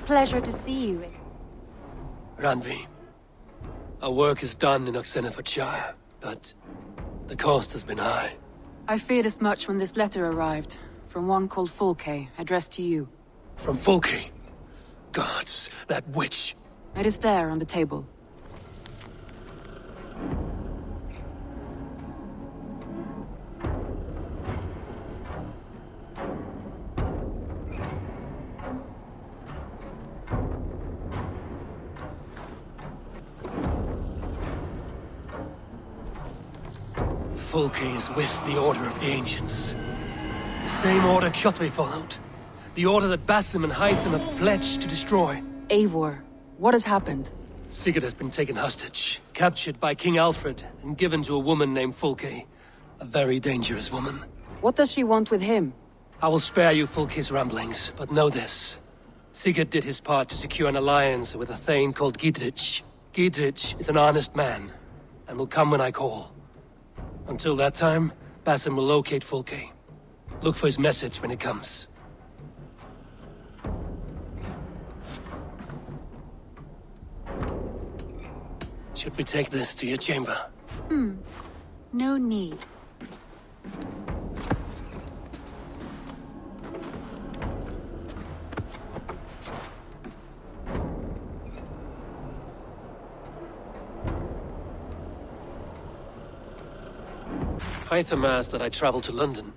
Pleasure to see you. Ranvi, our work is done in Oxenfordshire, but the cost has been high. I feared as much when this letter arrived, from one called Fulke, addressed to you. From Fulke? Gods, that witch! It is there on the table. Fulke is with the Order of the Ancients. The same order Kjotve followed. The order that Basim and Hytham have pledged to destroy. Eivor, what has happened? Sigurd has been taken hostage, captured by King Alfred, and given to a woman named Fulke. A very dangerous woman. What does she want with him? I will spare you Fulke's ramblings, but know this. Sigurd did his part to secure an alliance with a thane called Gidrich. Gidrich is an honest man, and will come when I call. Until that time, Basim will locate Fulke. Look for his message when it comes. Should we take this to your chamber? No need. Hytham asked that I travel to London.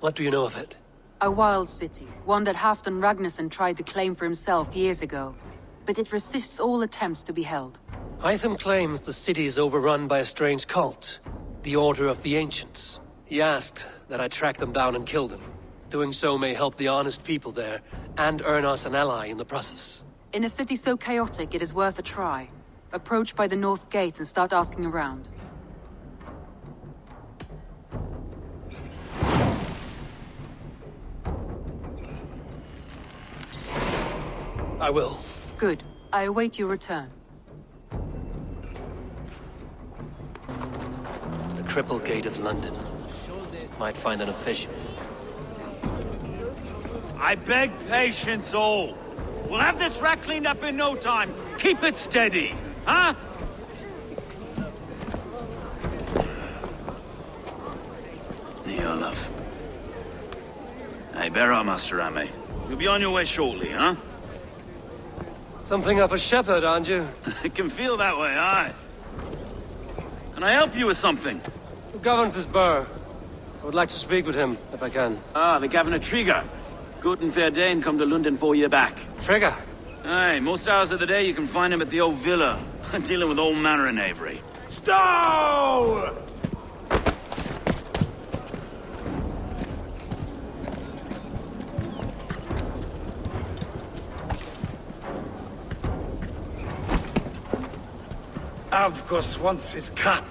What do you know of it? A wild city, one that Halfdan Ragnarsson tried to claim for himself years ago. But it resists all attempts to be held. Hytham claims the city is overrun by a strange cult, the Order of the Ancients. He asked that I track them down and kill them. Doing so may help the honest people there, and earn us an ally in the process. In a city so chaotic, it is worth a try. Approach by the North Gate and start asking around. I will. Good. I await your return. The Cripple Gate of London. Might find an official. I beg patience, all. We'll have this rat cleaned up in no time. Keep it steady, huh? Olaf. Hey, bear up, Master Ame. You'll be on your way shortly, huh? Something of a shepherd, aren't you? It can feel that way, aye. Can I help you with something? Who governs this burr? I would like to speak with him, if I can. Ah, the Governor Trigger. Good and fair Dane come to London 4 year back. Trigger? Aye, most hours of the day you can find him at the old villa, dealing with all manner in Avery. Stow! Avgos wants his cut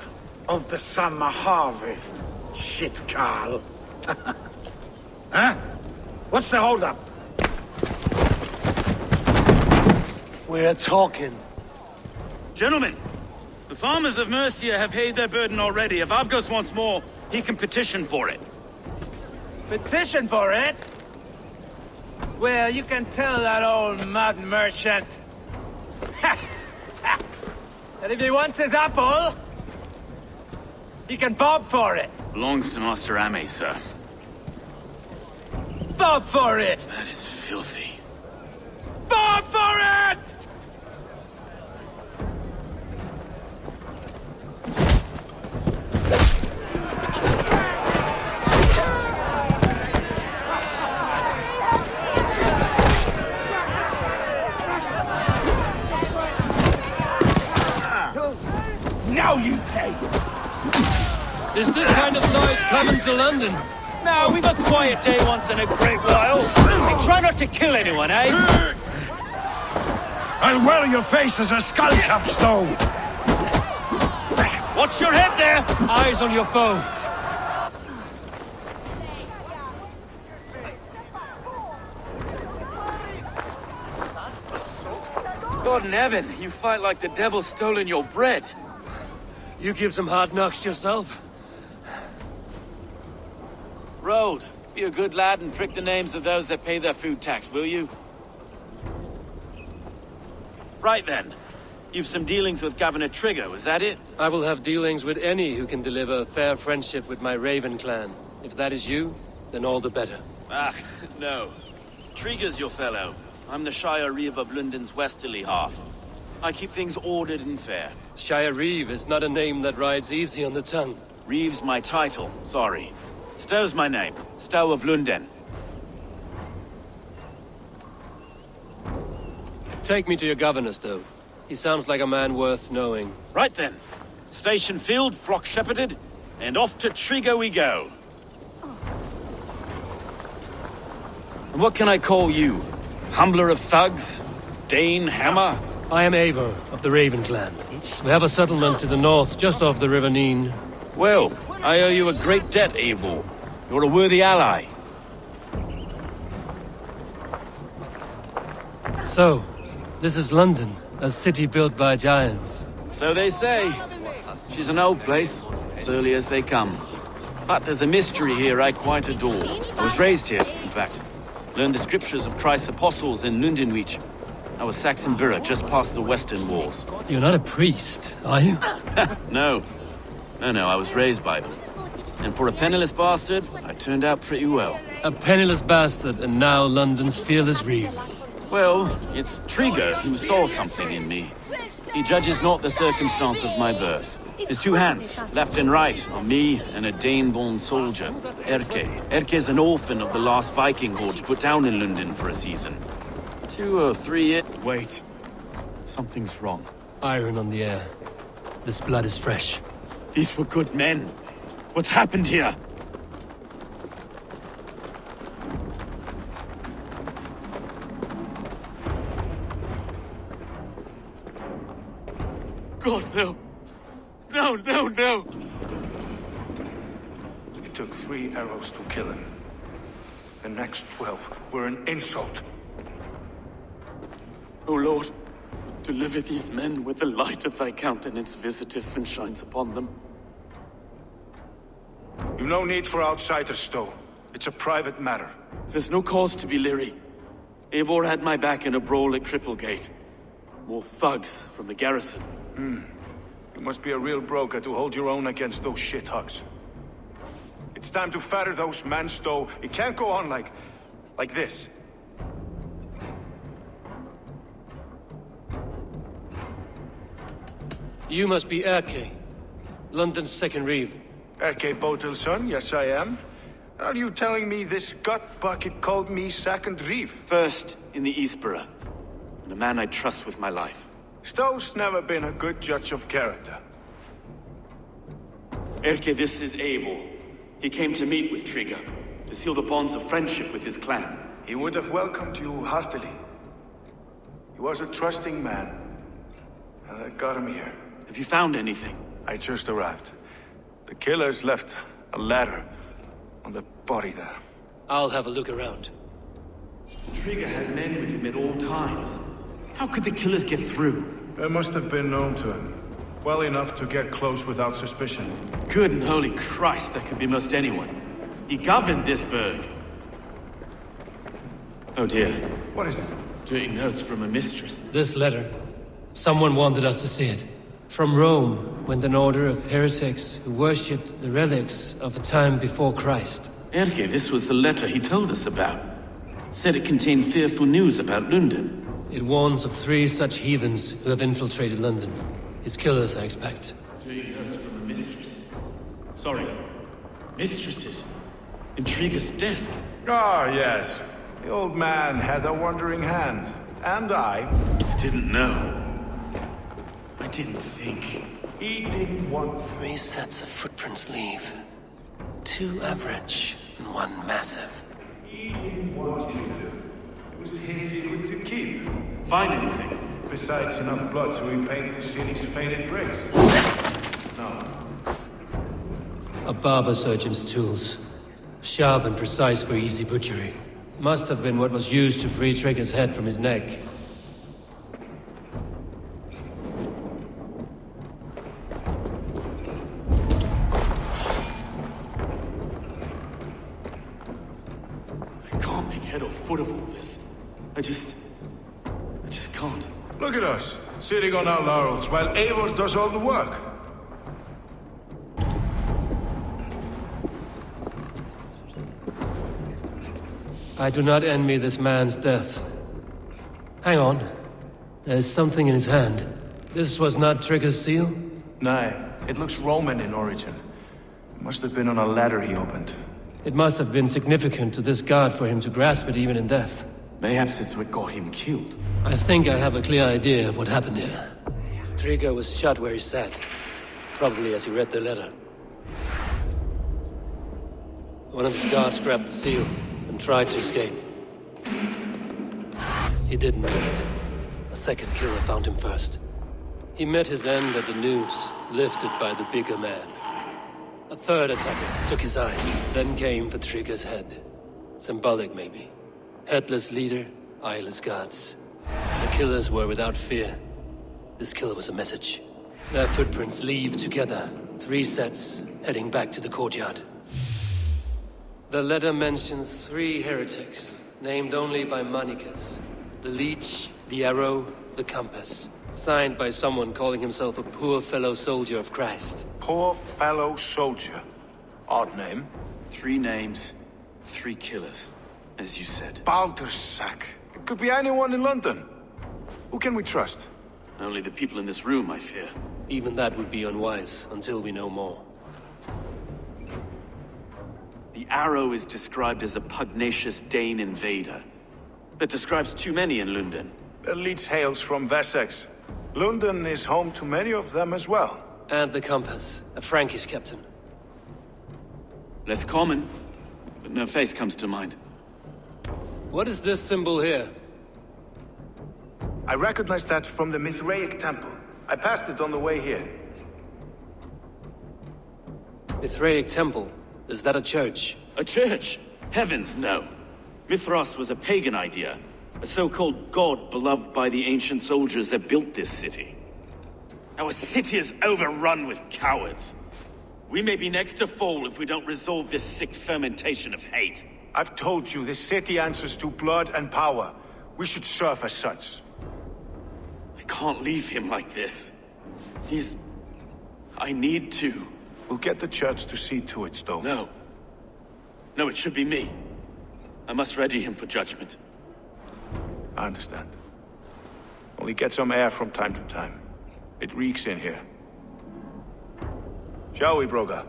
of the summer harvest. Shit, Carl. Huh? What's the holdup? We're talking. Gentlemen, the farmers of Mercia have paid their burden already. If Avgos wants more, he can petition for it. Petition for it? Well, you can tell that old mud merchant. And if he wants his apple, he can bob for it. Belongs to Master Ame, sir. Bob for it! That is filthy. Bob for it! Now you pay! Is this kind of noise coming to London? Now, we've a quiet day once in a great while. And try not to kill anyone, eh? I'll wear your face as a skull capstone! Watch your head there! Eyes on your foe. God in heaven, you fight like the devil stolen your bread. You give some hard knocks yourself? Road, be a good lad and prick the names of those that pay their food tax, will you? Right then. You've some dealings with Governor Trigger, was that it? I will have dealings with any who can deliver a fair friendship with my Raven clan. If that is you, then all the better. Ah, no. Trigger's your fellow. I'm the Shire Reeve of London's westerly half. I keep things ordered and fair. Shire Reeve is not a name that rides easy on the tongue. Reeve's my title, sorry. Stow's my name. Stow of London. Take me to your governor, Stowe. He sounds like a man worth knowing. Right then. Station filled, flock shepherded, and off to Trigger we go. And what can I call you? Humbler of thugs? Dane Hammer? I am Eivor of the Raven clan. We have a settlement to the north, just off the River Neen. Well, I owe you a great debt, Eivor. You're a worthy ally. So, this is London, a city built by giants. So they say. She's an old place, surly as they come. But there's a mystery here I quite adore. I was raised here, in fact. Learned the scriptures of Christ's apostles in Lundenwich. I was Saxon Borough, just past the western walls. You're not a priest, are you? No. No, I was raised by them. And for a penniless bastard, I turned out pretty well. A penniless bastard, and now London's fearless Reeve. Well, it's Trigger who saw something in me. He judges not the circumstance of my birth. His two hands, left and right, are me and a Dane-born soldier, Erke. Erke's an orphan of the last Viking horde put down in London for a season. 2 or 3 years... Wait. Something's wrong. Iron on the air. This blood is fresh. These were good men. What's happened here? God, no. No. It took 3 arrows to kill him. The next 12 were an insult. O Lord, deliver these men with the light of thy countenance visiteth and shines upon them. You've no need for outsiders, Stowe. It's a private matter. There's no cause to be leery. Eivor had my back in a brawl at Cripplegate. More thugs from the garrison. You must be a real broker to hold your own against those shithugs. It's time to fetter those men, Stowe. It can't go on like this. You must be Erke, London's second Reeve. Erke Botil's son, yes I am. Are you telling me this gut bucket called me second Reeve? First in the Eastborough, and a man I trust with my life. Stowe's never been a good judge of character. Erke, this is Eivor. He came to meet with Trigger, to seal the bonds of friendship with his clan. He would have welcomed you heartily. He was a trusting man, and I got him here. Have you found anything? I just arrived. The killers left a ladder on the body there. I'll have a look around. Trigger had men with him at all times. How could the killers get through? They must have been known to him. Well enough to get close without suspicion. Good and holy Christ, that could be most anyone. He governed this burg. Oh dear. What is it? Dirty notes from a mistress. This letter. Someone wanted us to see it. From Rome went an order of heretics who worshipped the relics of a time before Christ. Erke, this was the letter he told us about. Said it contained fearful news about London. It warns of 3 such heathens who have infiltrated London. His killers, I expect. Dirty notes from a mistress. Sorry. Mistresses. In Trigger's desk. Ah, yes. The old man had a wandering hand. And I Didn't know. I didn't think. He didn't want... 3 sets of footprints leave. 2 average and 1 massive. He didn't want you to. It was his secret to keep. Find anything? Besides enough blood to repaint the city's faded bricks. No. A barber surgeon's tools. Sharp and precise for easy butchery. Must have been what was used to free Trigger's head from his neck. I can't make head or foot of all this. I just can't. Look at us, sitting on our laurels while Eivor does all the work. I do not envy this man's death. Hang on. There's something in his hand. This was not Trigger's seal? Nay, it looks Roman in origin. It must have been on a ladder he opened. It must have been significant to this god for him to grasp it even in death. Mayhaps it's what got him killed. I think I have a clear idea of what happened here. Trigger was shot where he sat. Probably as he read the letter. One of his guards grabbed the seal and tried to escape. He didn't make it. A second killer found him first. He met his end at the noose, lifted by the bigger man. A third attacker took his eyes, then came for Trigger's head. Symbolic, maybe. Headless leader, eyeless guards. The killers were without fear. This kill was a message. Their footprints leave together, 3 sets, heading back to the courtyard. The letter mentions 3 heretics, named only by monikers. The Leech, the Arrow, the Compass. Signed by someone calling himself a poor fellow soldier of Christ. Poor fellow soldier. Odd name. 3 names, 3 killers, as you said. Baldersack. It could be anyone in London. Who can we trust? Only the people in this room, I fear. Even that would be unwise, until we know more. The Arrow is described as a pugnacious Dane invader. That describes too many in London. The Leech hails from Wessex. London is home to many of them as well. And the Compass, a Frankish captain. Less common, but no face comes to mind. What is this symbol here? I recognize that from the Mithraic temple. I passed it on the way here. Mithraic temple? Is that a church? A church? Heavens, no. Mithras was a pagan idea. A so-called god beloved by the ancient soldiers that built this city. Our city is overrun with cowards. We may be next to fall if we don't resolve this sick fermentation of hate. I've told you, this city answers to blood and power. We should serve as such. I can't leave him like this. I need to. We'll get the church to see to it, Stowe. No. No, it should be me. I must ready him for judgment. I understand. Only get some air from time to time. It reeks in here. Shall we, Broga?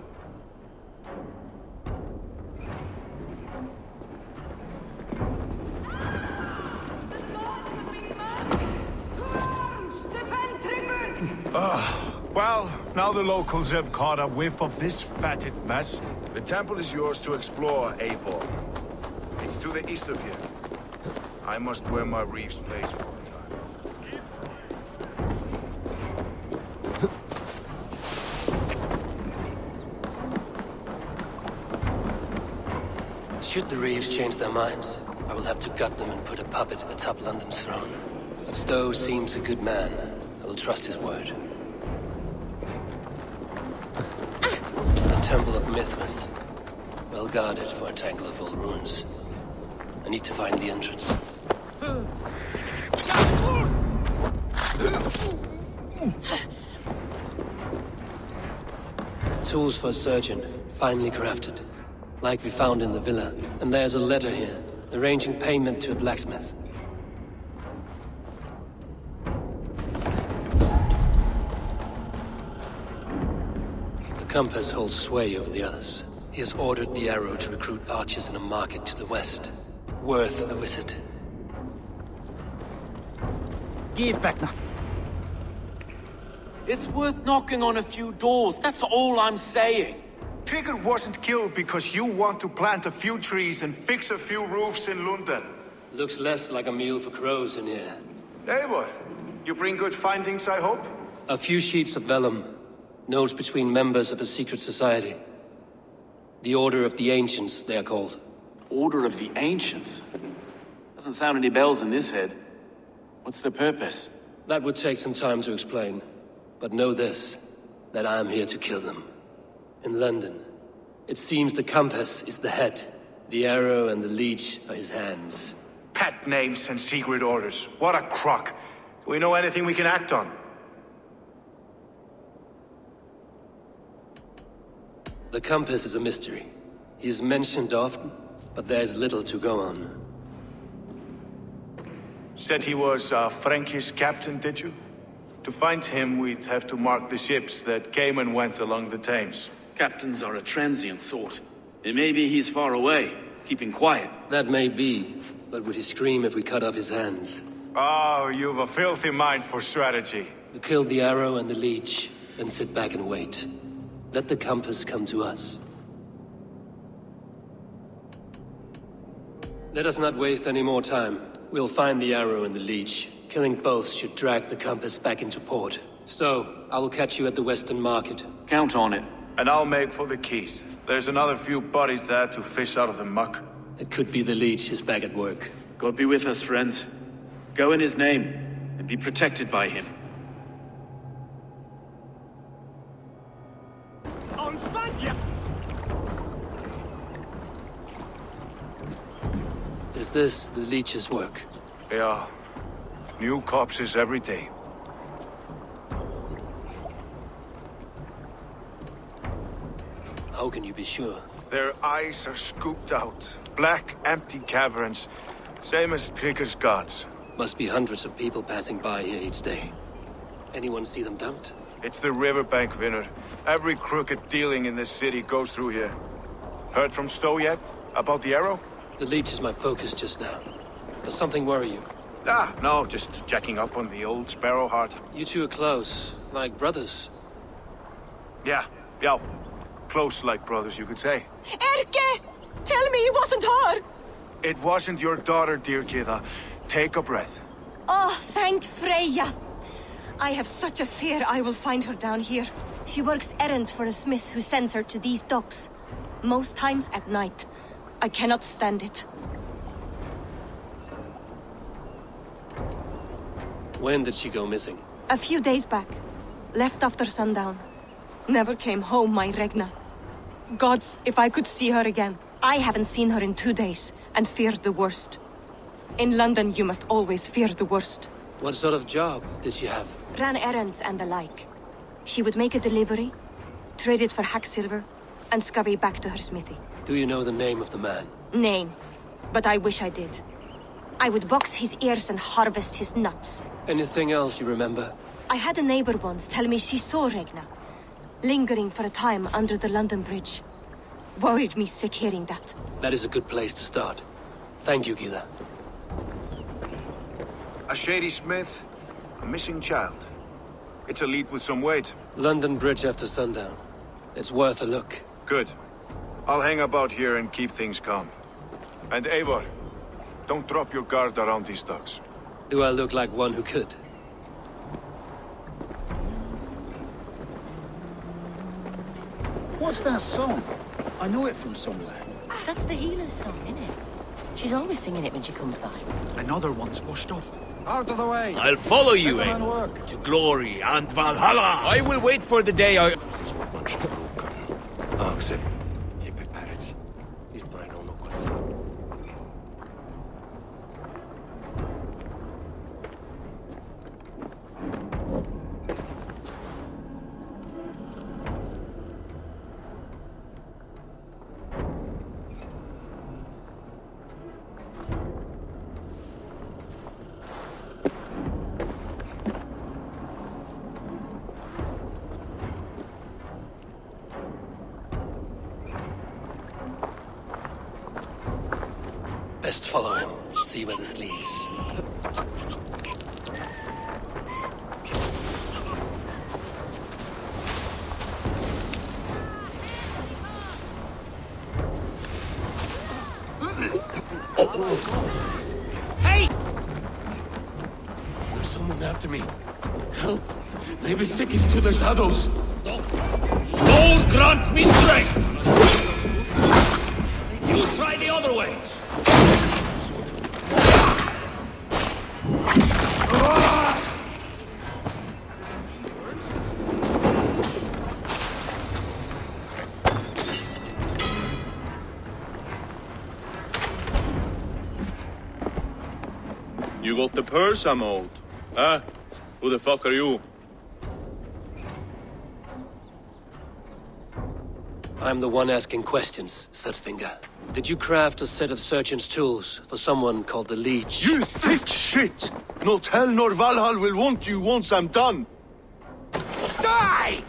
Well, now the locals have caught a whiff of this fatted mess. The temple is yours to explore, Eivor. It's to the east of here. I must wear my Reeves place for a time. Should the Reeves change their minds, I will have to gut them and put a puppet atop London's throne. But Stowe seems a good man. I will trust his word. The Temple of Mithras. Well guarded for a tangle of old ruins. I need to find the entrance. Tools for a surgeon, finely crafted. Like we found in the villa. And there's a letter here, arranging payment to a blacksmith. The Compass holds sway over the others. He has ordered the Arrow to recruit archers in a market to the west. Worth a visit. Give back now. It's worth knocking on a few doors, that's all I'm saying. Trigger wasn't killed because you want to plant a few trees and fix a few roofs in London. Looks less like a meal for crows in here. Eivor, you bring good findings, I hope? A few sheets of vellum. Notes between members of a secret society. The Order of the Ancients, they are called. Order of the Ancients? Doesn't sound any bells in this head. What's the purpose? That would take some time to explain. But know this, that I am here to kill them. In London, it seems the Compass is the head. The Arrow and the Leech are his hands. Pet names and secret orders. What a crock. we know anything we can act on? The compass is a mystery. He is mentioned often, but there's little to go on. Said he was a Frankish captain, did you? To find him, we'd have to mark the ships that came and went along the Thames. Captains are a transient sort. It may be he's far away, keeping quiet. That may be, but would he scream if we cut off his hands? Oh, you've a filthy mind for strategy. We kill the arrow and the leech, then sit back and wait. Let the compass come to us. Let us not waste any more time. We'll find the arrow and the leech. Killing both should drag the compass back into port. So, I will catch you at the Western Market. Count on it. And I'll make for the keys. There's another few bodies there to fish out of the muck. It could be the leech is back at work. God be with us, friends. Go in his name, and be protected by him. Is this the leech's work? Yeah. New corpses every day. How can you be sure? Their eyes are scooped out. Black, empty caverns. Same as Trigger's gods. Must be hundreds of people passing by here each day. Anyone see them dumped? It's the riverbank, Vinner. Every crooked dealing in this city goes through here. Heard from Stowe yet? About the arrow? The leech is my focus just now. Does something worry you? Ah, no, just checking up on the old Sparrowheart. You two are close, like brothers. Yeah. Close like brothers, you could say. Erke! Tell me it wasn't her! It wasn't your daughter, dear Kida. Take a breath. Oh, thank Freya. I have such a fear I will find her down here. She works errands for a smith who sends her to these docks. Most times at night. I cannot stand it. When did she go missing? A few days back. Left after sundown. Never came home, my Regna. Gods, if I could see her again. I haven't seen her in 2 days, and feared the worst. In London, you must always fear the worst. What sort of job did she have? Ran errands and the like. She would make a delivery, trade it for hack silver, and scurry back to her smithy. Do you know the name of the man? Name. But I wish I did. I would box his ears and harvest his nuts. Anything else you remember? I had a neighbor once tell me she saw Regna, lingering for a time under the London Bridge. Worried me sick hearing that. That is a good place to start. Thank you, Gila. A shady smith, a missing child. It's a lead with some weight. London Bridge after sundown. It's worth a look. Good. I'll hang about here and keep things calm. And Eivor, don't drop your guard around these docks. Do I look like one who could? What's that song? I know it from somewhere. That's the healer's song, isn't it? She's always singing it when she comes by. Another one's washed up. Out of the way. I'll follow you, Let the man Eivor, work. to glory and Valhalla. I will wait for the day I... Best follow him. See where this leads. Hey! There's someone after me. Help! They be sticking to the shadows. Lord grant me strength! You try the other way. You got the purse, I'm old. Huh? Who the fuck are you? I'm the one asking questions, Setfinger. Did you craft a set of surgeon's tools for someone called the Leech? You thick shit! Not hell nor Valhall will want you once I'm done! Die!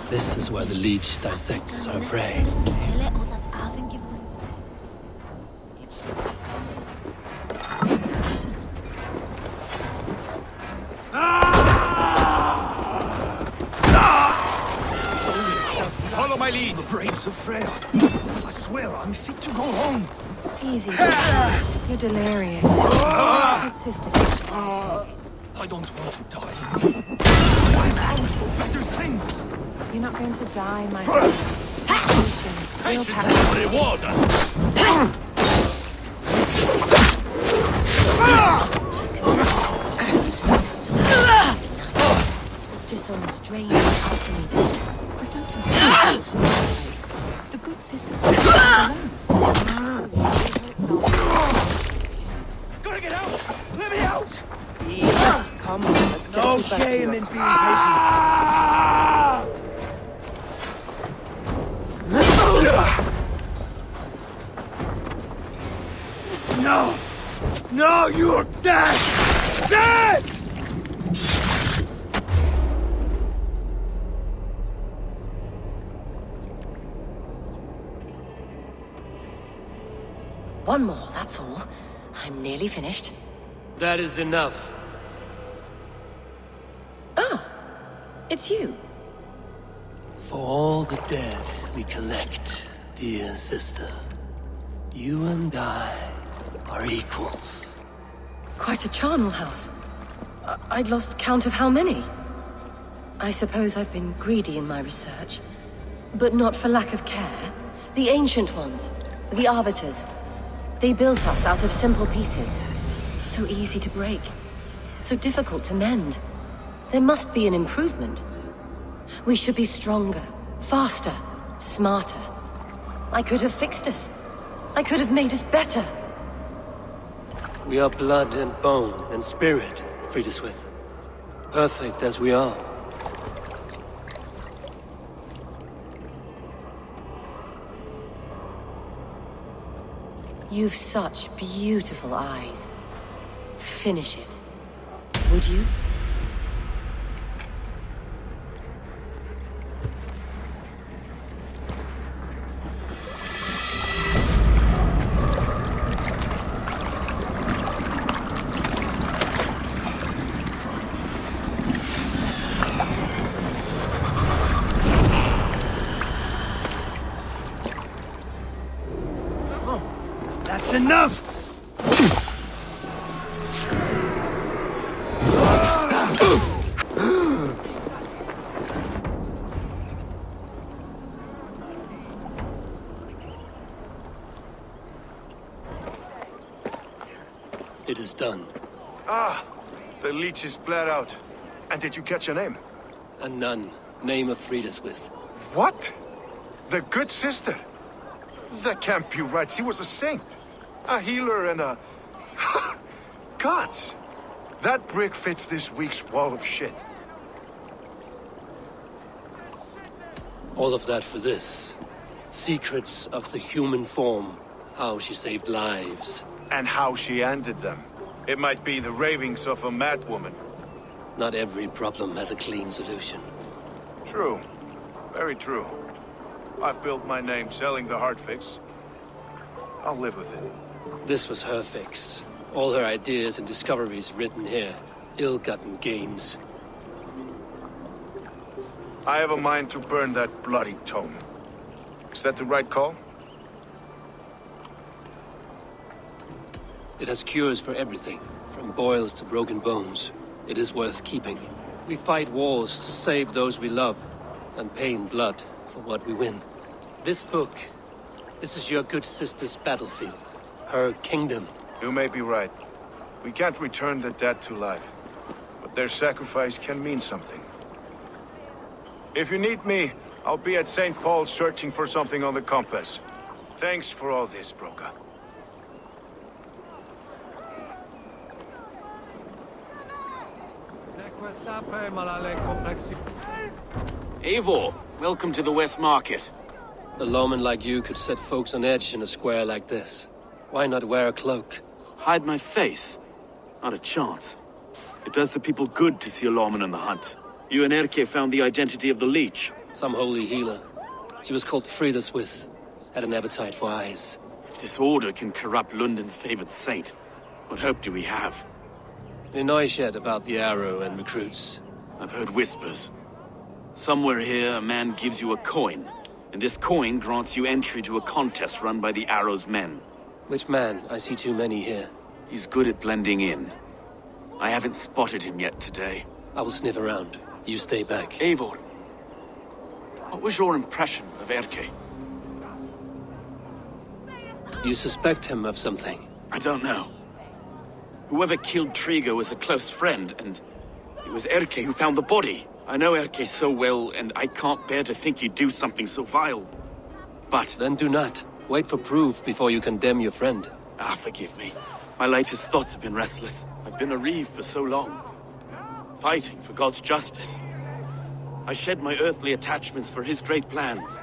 This is where the Leech dissects her prey. Follow my lead. The brains of Freya. I swear I'm fit to go home. Easy, Doctor. You're delirious. Good sister. I don't want to die. I promise for better things. You're not going to die, my friend. Patience. Real Patience passion. will reward us. She's just on a strange alchemy. But don't embarrass us with this way. The good sisters will alone. Gotta get out! Let me out! Come on, let's get No you back to shame your in being patient. No! No, you're dead! Dead! One more, that's all. I'm nearly finished. That is enough. Ah, it's you. For all the dead we collect, dear sister, you and I are equals. Quite a charnel house. I'd lost count of how many. I suppose I've been greedy in my research. But not for lack of care. The ancient ones, the arbiters, they built us out of simple pieces. So easy to break. So difficult to mend. There must be an improvement. We should be stronger, faster, smarter. I could have fixed us. I could have made us better. We are blood and bone and spirit, Friedeswith. Perfect as we are. You've such beautiful eyes. Finish it. Would you? That's enough! It is done. Ah, the leech is bled out. And did you catch her name? A nun, name of Friedeswith. What? The good sister? That can't be right. She was a saint. A healer and a... Gods! That brick fits this week's wall of shit. All of that for this. Secrets of the human form. How she saved lives. And how she ended them. It might be the ravings of a madwoman. Not every problem has a clean solution. True. Very true. I've built my name selling the heart fix. I'll live with it. This was her fix. All her ideas and discoveries written here. Ill-gotten gains. I have a mind to burn that bloody tome. Is that the right call? It has cures for everything, from boils to broken bones. It is worth keeping. We fight wars to save those we love, and pay in blood for what we win. This book, this is your good sister's battlefield, her kingdom. You may be right. We can't return the dead to life, but their sacrifice can mean something. If you need me, I'll be at St. Paul's searching for something on the compass. Thanks for all this, Broca. Eivor, welcome to the West Market. A lawman like you could set folks on edge in a square like this. Why not wear a cloak? Hide my face? Not a chance. It does the people good to see a lawman on the hunt. You and Erke found the identity of the leech. Some holy healer. She was called Frida Swith. Had an appetite for eyes. If this order can corrupt London's favored saint, what hope do we have? Any noise yet about the arrow and recruits? I've heard whispers. Somewhere here, a man gives you a coin, and this coin grants you entry to a contest run by the Arrow's men. Which man? I see too many here. He's good at blending in. I haven't spotted him yet today. I will sniff around. You stay back. Eivor, what was your impression of Erke? You suspect him of something? I don't know. Whoever killed Trigo was a close friend, and it was Erke who found the body. I know Erke so well, and I can't bear to think he'd do something so vile. But... Then do not. Wait for proof before you condemn your friend. Forgive me. My latest thoughts have been restless. I've been a reeve for so long. Fighting for God's justice. I shed my earthly attachments for his great plans.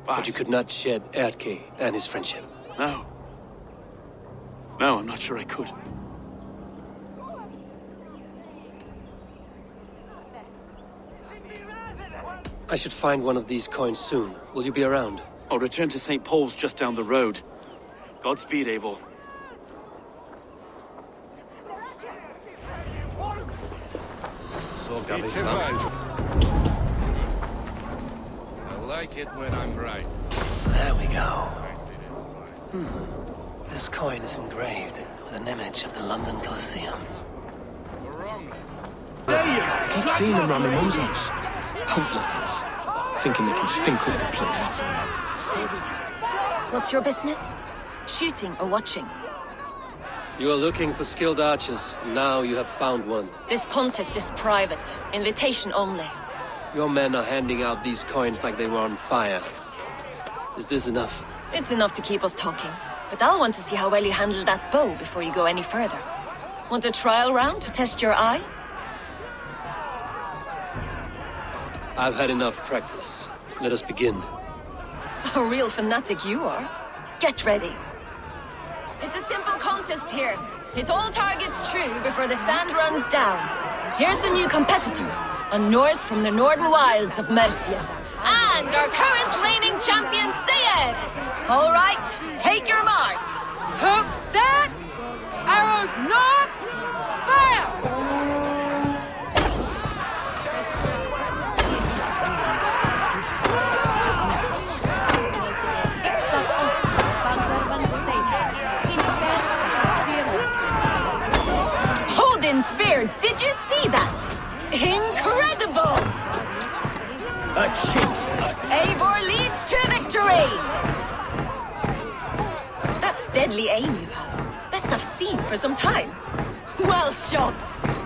But you could not shed Erke and his friendship. No. No, I'm not sure I could. I should find one of these coins soon. Will you be around? I'll return to St. Paul's just down the road. Godspeed, Eivor. I like it when I'm right. There we go. This coin is engraved with an image of the London Colosseum. Keep seeing them around my mum's house. Outlanders, thinking they can stink up the place. What's your business? Shooting or watching? You are looking for skilled archers, and now you have found one. This contest is private. Invitation only. Your men are handing out these coins like they were on fire. Is this enough? It's enough to keep us talking. But I'll want to see how well you handle that bow before you go any further. Want a trial round to test your eye? I've had enough practice. Let us begin. A real fanatic you are. Get ready. It's a simple contest here. Hit all targets true before the sand runs down. Here's the new competitor, a Norse from the northern wilds of Mercia. And our current reigning champion, Sayed. All right, take your mark. Hook set! Arrows not! Fire! Odin's beard, did you see that? Incredible! A cheat! Eivor leads to victory! That's deadly aim you have. Best I've seen for some time. Well shot!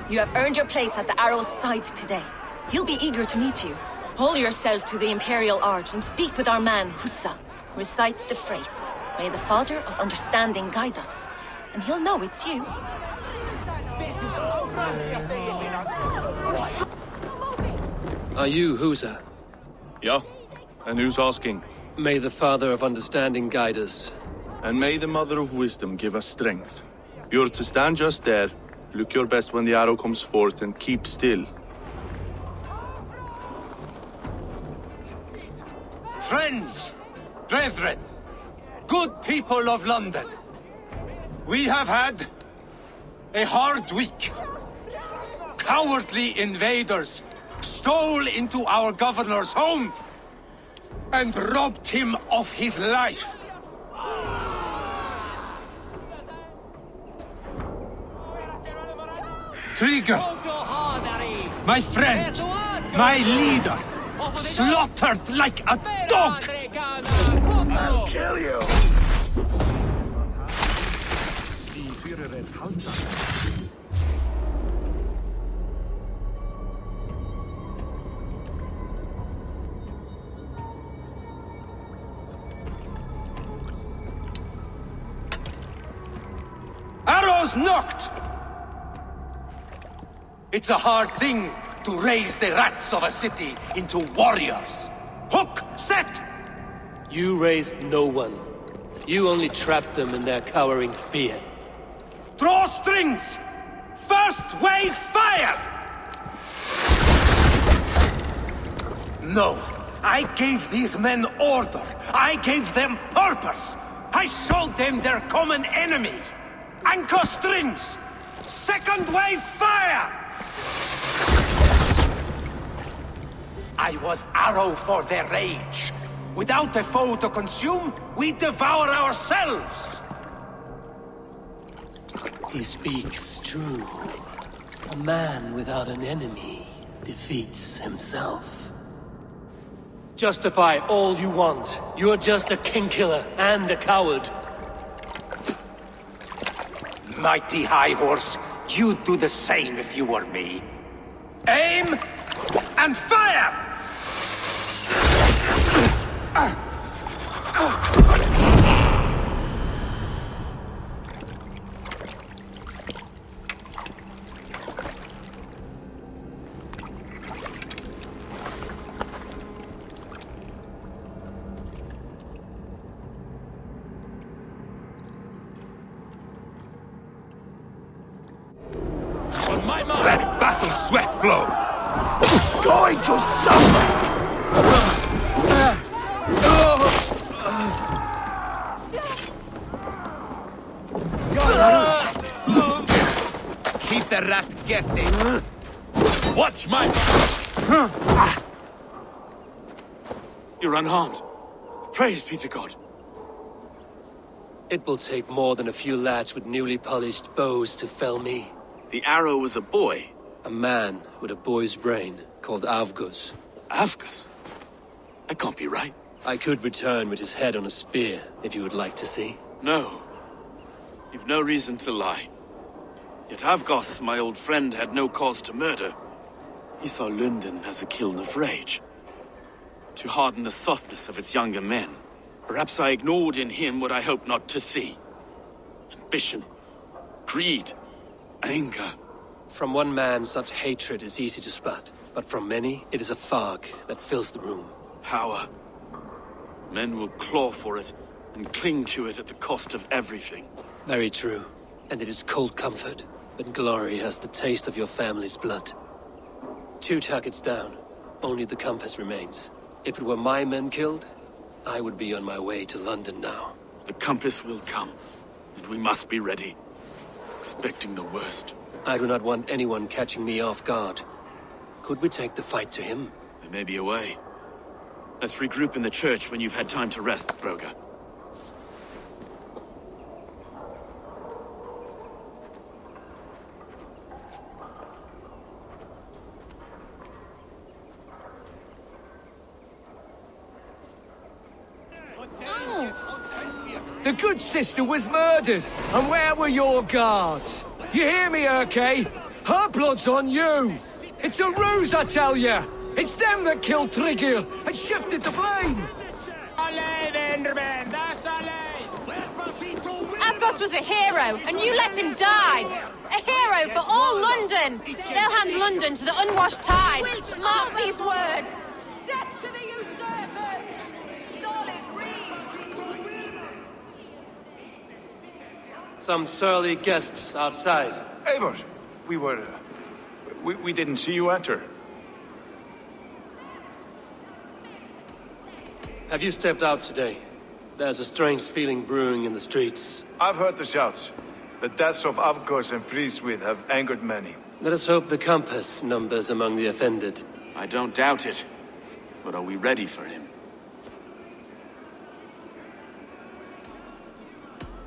You have earned your place at the Arrow's side today. He'll be eager to meet you. Hold yourself to the Imperial Arch and speak with our man, Hussa. Recite the phrase. May the Father of Understanding guide us. And he'll know it's you. Are you Husa? Yeah, and who's asking? May the Father of Understanding guide us. And may the Mother of Wisdom give us strength. You're to stand just there, look your best when the arrow comes forth, and keep still. Friends, brethren, good people of London, we have had a hard week. Cowardly invaders stole into our governor's home and robbed him of his life. Trigger, my friend, my leader, slaughtered like a dog. I'll kill you. Arrows knocked! It's a hard thing to raise the rats of a city into warriors. Hook, set! You raised no one. You only trapped them in their cowering fear. Draw strings! First wave fire! No, I gave these men order. I gave them purpose. I showed them their common enemy. Anchor strings! Second wave fire! I was arrow for their rage. Without a foe to consume, we devour ourselves! He speaks true. A man without an enemy defeats himself. Justify all you want. You're just a king-killer and a coward. Mighty High Horse, you'd do the same if you were me. Aim and fire! Let battle sweat flow! Going to suffer! Keep the rat guessing. Watch my... You're unharmed. Praise be to God. It will take more than a few lads with newly polished bows to fell me. The arrow was a boy. A man with a boy's brain, called Avgus. Avgus? That can't be right. I could return with his head on a spear, if you would like to see. No. You've no reason to lie. Yet Avgos, my old friend, had no cause to murder. He saw London as a kiln of rage. To harden the softness of its younger men. Perhaps I ignored in him what I hoped not to see. Ambition. Greed. Anger. From one man, such hatred is easy to spot. But from many, it is a fog that fills the room. Power. Men will claw for it, and cling to it at the cost of everything. Very true. And it is cold comfort. But glory has the taste of your family's blood. 2 targets down. Only the compass remains. If it were my men killed, I would be on my way to London now. The compass will come, and we must be ready. Expecting the worst. I do not want anyone catching me off guard. Could we take the fight to him? There may be a way. Let's regroup in the church when you've had time to rest, Broga. The good sister was murdered, and where were your guards? You hear me, Urke? Her blood's on you! It's a ruse, I tell you! It's them that killed Trigil and shifted the blame! Avgos was a hero, and you let him die! A hero for all London! They'll hand London to the unwashed tides! Mark these words! Death to the usurpers! Some surly guests outside. Eivor, we didn't see you enter. Have you stepped out today? There's a strange feeling brewing in the streets. I've heard the shouts. The deaths of Avgos and Friswith have angered many. Let us hope the compass numbers among the offended. I don't doubt it. But are we ready for him?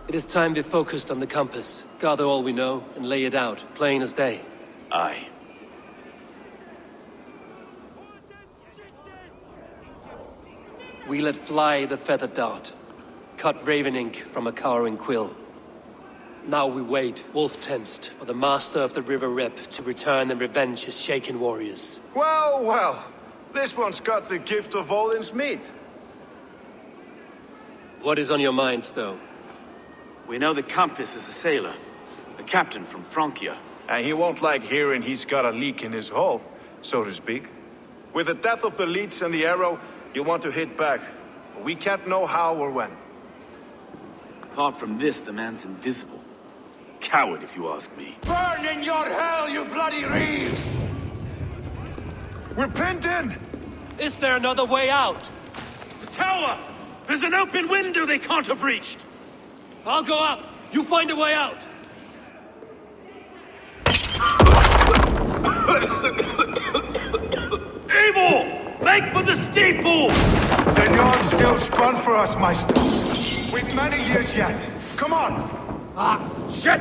It is time we focused on the compass, gather all we know, and lay it out, plain as day. Aye. We let fly the feathered dart, cut raven ink from a cowering quill. Now we wait, wolf-tensed, for the master of the River Rep to return and revenge his shaken warriors. Well, well. This one's got the gift of Odin's meat. What is on your mind, Stowe? We know the compass is a sailor, a captain from Francia. And he won't like hearing he's got a leak in his hull, so to speak. With the death of the leads and the arrow, you want to hit back. But we can't know how or when. Apart from this, the man's invisible. Coward, if you ask me. Burn in your hell, you bloody reeves! We're pinned in! Is there another way out? The tower! There's an open window they can't have reached! I'll go up. You find a way out. Evil! Make for the steeple! The yard's still spun for us, Meister. We've many years yet. Come on! Ah, shit!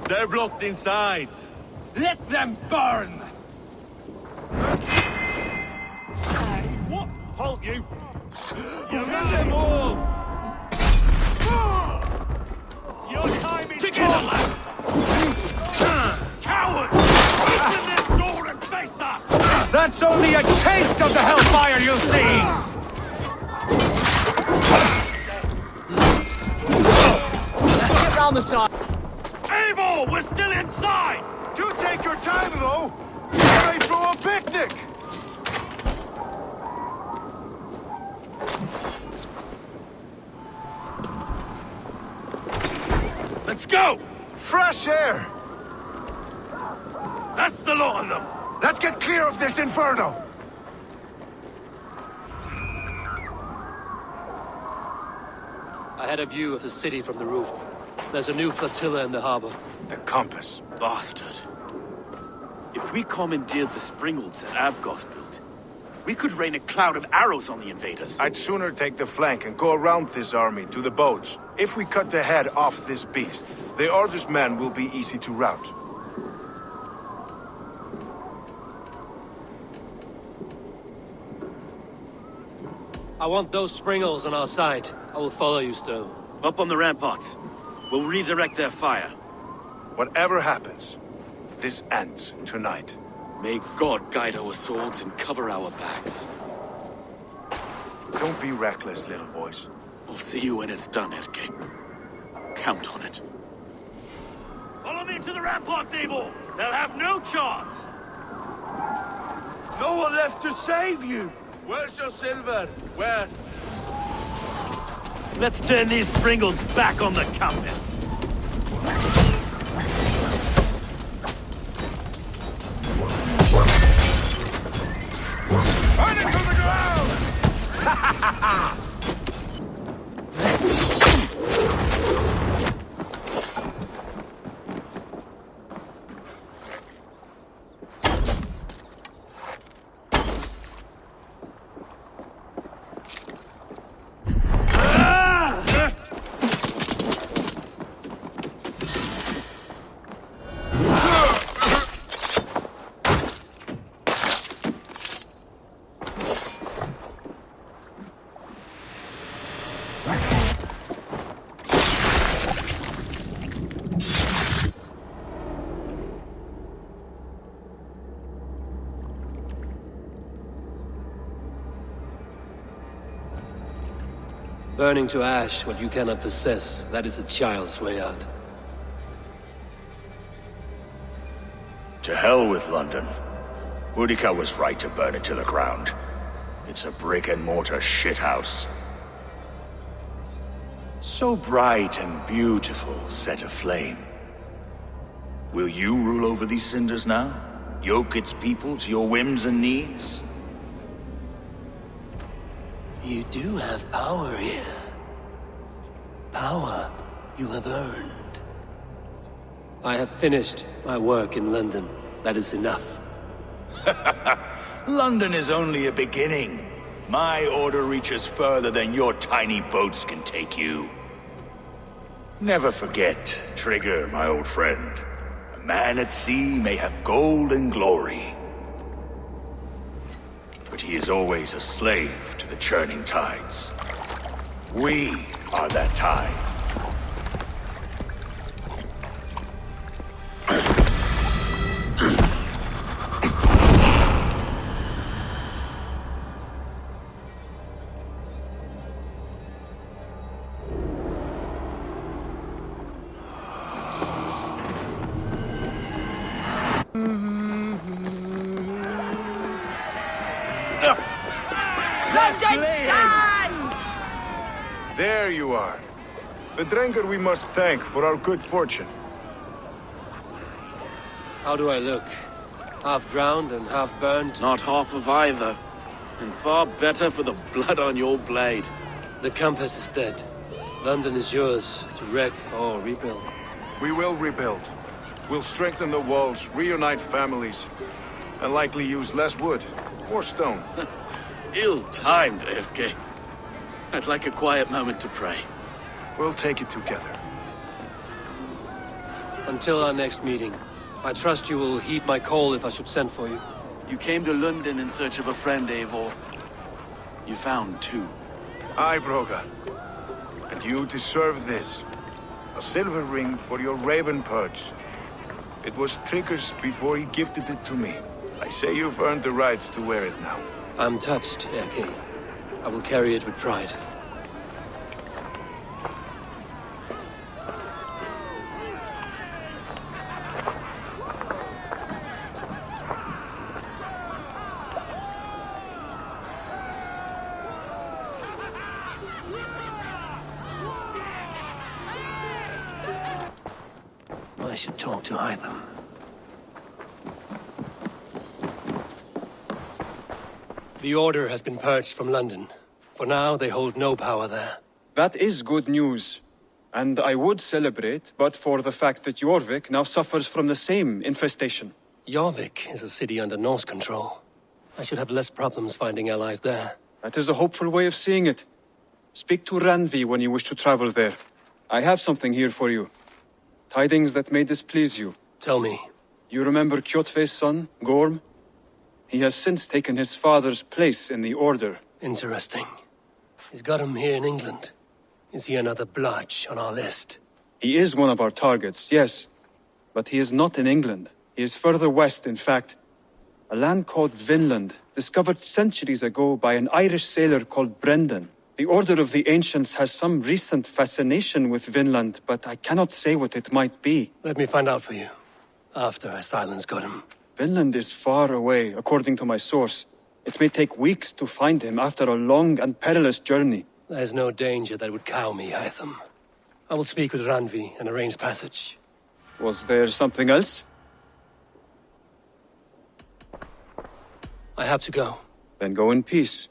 They're blocked inside. Let them burn! What? Halt you! You kill them all! Your time is Together, lad! Coward! Open this door and face us! That's only a taste of the hellfire you'll see! Get round the side. Evil! We're still inside! Do take your time, though! You're ready for a picnic! Let's go! Fresh air! That's the lot of them! Let's get clear of this inferno! I had a view of the city from the roof. There's a new flotilla in the harbor. The compass. Bastard. If we commandeered the springalds that Avgos built, we could rain a cloud of arrows on the invaders. I'd sooner take the flank and go around this army to the boats. If we cut the head off this beast, the Order's men will be easy to rout. I want those springles on our side. I will follow you, Stowe. Up on the ramparts. We'll redirect their fire. Whatever happens, this ends tonight. May God guide our swords and cover our backs. Don't be reckless, little boys. We'll see you when it's done, Erke. Count on it. Follow me to the ramparts, Evil! They'll have no chance! No one left to save you! Where's your silver? Where? Let's turn these springles back on the compass. Burn it to the ground! Ha ha ha ha! Burning to ash what you cannot possess, that is a child's way out. To hell with London. Boudica was right to burn it to the ground. It's a brick-and-mortar shithouse. So bright and beautiful, set aflame. Will you rule over these cinders now? Yoke its people to your whims and needs? You do have power here. Power you have earned. I have finished my work in London. That is enough. London is only a beginning. My order reaches further than your tiny boats can take you. Never forget, Trigger, my old friend. A man at sea may have gold and glory, but he is always a slave to the churning tides. We are that tide. London stands! There you are. The drinker we must thank for our good fortune. How do I look? Half drowned and half burned? Not half of either. And far better for the blood on your blade. The compass is dead. London is yours, to wreck or rebuild. We will rebuild. We'll strengthen the walls, reunite families, and likely use less wood, more stone. Ill-timed, Erke. I'd like a quiet moment to pray. We'll take it together. Until our next meeting, I trust you will heed my call if I should send for you. You came to London in search of a friend, Eivor. You found two. Aye, Broga. And you deserve this. A silver ring for your raven perch. It was Trigger's before he gifted it to me. I say you've earned the right to wear it now. I'm touched, Erke. I will carry it with pride. I should talk to Hytham. The Order has been purged from London. For now, they hold no power there. That is good news. And I would celebrate, but for the fact that Jorvik now suffers from the same infestation. Jorvik is a city under Norse control. I should have less problems finding allies there. That is a hopeful way of seeing it. Speak to Randvi when you wish to travel there. I have something here for you. Tidings that may displease you. Tell me. You remember Kjotve's son, Gorm? He has since taken his father's place in the Order. Interesting. He's got him here in England. Is he another blotch on our list? He is one of our targets, yes. But he is not in England. He is further west, in fact. A land called Vinland, discovered centuries ago by an Irish sailor called Brendan. The Order of the Ancients has some recent fascination with Vinland, but I cannot say what it might be. Let me find out for you, after I silence Godham. Vinland is far away, according to my source. It may take weeks to find him after a long and perilous journey. There's no danger that would cow me, Hytham. I will speak with Randvi and arrange passage. Was there something else? I have to go. Then go in peace.